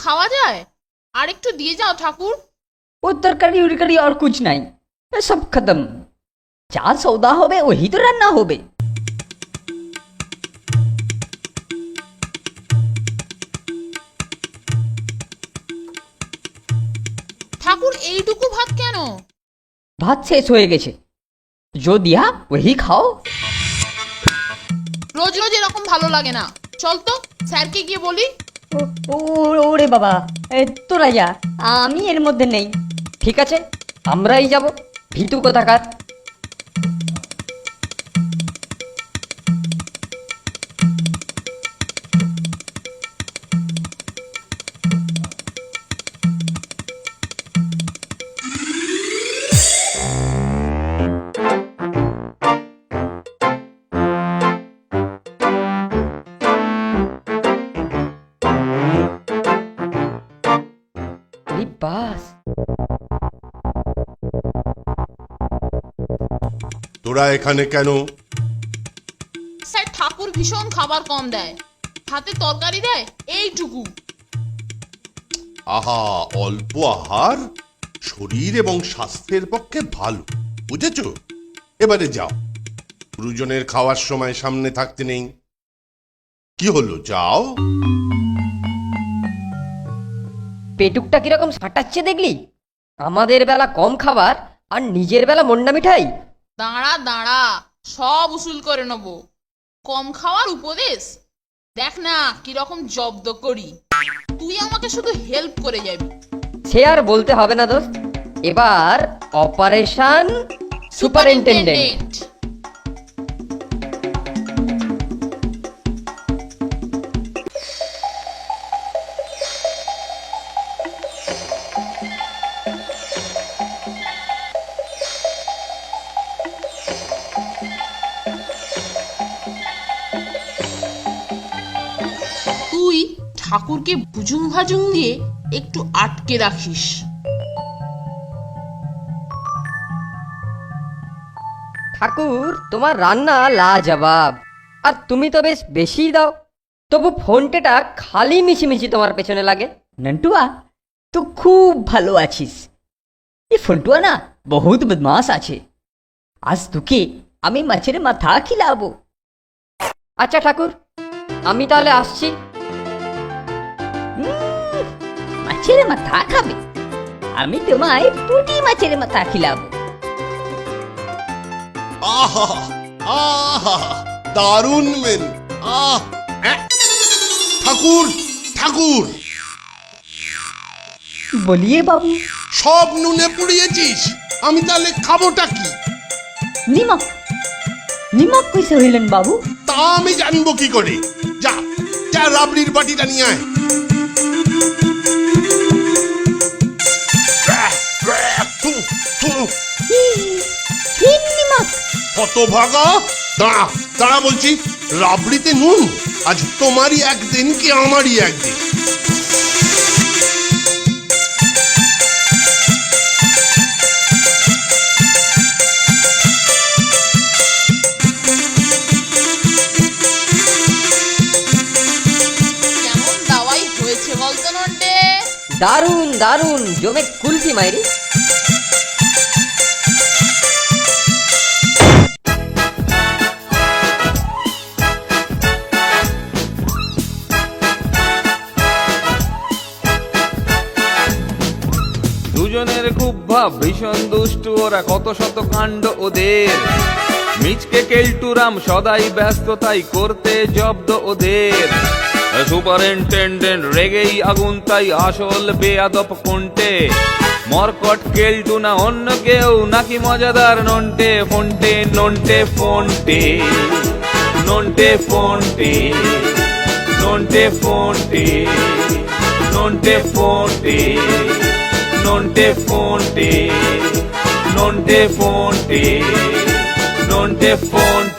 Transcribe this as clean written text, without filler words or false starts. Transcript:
খাওয়া যায়? আর একটু দিয়ে যাও ঠাকুর। वो तरकारी उरकारी और कुछ नहीं, ये सब खत्म। जा सौदा होबे वही तो रान्ना होबे। ঠাকুর এইটুকু ভাত কেন? ভাত শেষ হয়ে গেছে, जो दिया वही खाओ। রোজ রোজ এরকম ভালো লাগে না, চল তো স্যারকে গিয়ে বলি। ওরে বাবা, তোরা যা, আমি এর মধ্যে নেই। ঠিক আছে, আমরাই যাব। ভীতু কোথাকার। বাস, তোরা এখানে কেন? স্যার ঠাকুর ভীষণ খাবার কম দেয়, ভাতে তরকারি দেয় এইটুকু। আহা, অল্প আহার শরীর এবং স্বাস্থ্যের পক্ষে ভালো, বুঝেছ? এবারে যাও, গুরুজনের খাওয়ার সময় সামনে থাকতে নেই। কি হলো, যাও। পেটুকটা কিরকম সাঁটাচ্ছে দেখলি? আমাদের বেলা কম খাবার আর নিজের বেলা মন্ডা মিঠাই। দাঁড়া দাঁড়া, সব উসুল করে নেব। কম খাওয়ার উপদেশ দেখ না কিরকম জব্দ করি। তুই আমাকে শুধু হেল্প করে যাবি। সে আর বলতে হবে না দোস্ত, এবার অপারেশন সুপারিনটেন্ডেন্ট। তুই ঠাকুরকে ভুজুং ভাজুং দিয়ে একটু আটকে রাখিস। ঠাকুর, তোমার রান্না লাজবাব, আর তুমি তো বেশ বেশি দাও। তবু ফোনটেটা খালি মিছিমিছি তোমার পেছনে লাগে। নন্টুয়া, তো খুব ভালো আছিস। এই ফন্টুয়া না বহুত বদমাস আছে। আজ তোকে আমি মাছের মাথা খিলাবো। আচ্ছা ঠাকুর, আমি তাহলে আসছি। মাছের মাথা খাবে? আমি তোমায় পুঁটি মাছের মাথা খিলাবো। আহা আহা, দারুণ মেন। আহ, ঠাকুর ঠাকুর, বলিয়ে বাবু। সব নুনে পুড়িয়েছিস, আমি তাহলে খাবোটা কি? নিমক, নিমক কইসে হইলেন বাবু? তা আমি জানবো কি করে? যা যা, রাবড়ির বাটিটা নিয়ে আয়। নিমক হতভাগা, দাঁড়া দাঁড়া বলছি। রাবড়িতে নুন? আজ তোমারই একদিন কি আমারই একদিন। কেমন দাওয়াই হয়েছে বলতো নন্টে? দারুন দারুন, জমে কুলফি মাইরি। দুজনের খুব ভাব, ভীষণ দুষ্টু ওরা, কত শত কাণ্ড ওদের। মিচকে কেলটুরাম সদাই ব্যস্ত, তাই করতে জব্দ ওদের। সুপারিনটেন্ডেন্ট রেগেই আগুন, তাই আসল বেয়াদব কোনটে। মরকট কেলটু না অন্য কেউ, নাকি মজাদার Nonte ফোনটে? Nonte ফোনটে, Nonte ফোনটে, Nonte ফোনটে, Nonte ফোনটে, nonte fonte, nonte fonte, nonte fonte.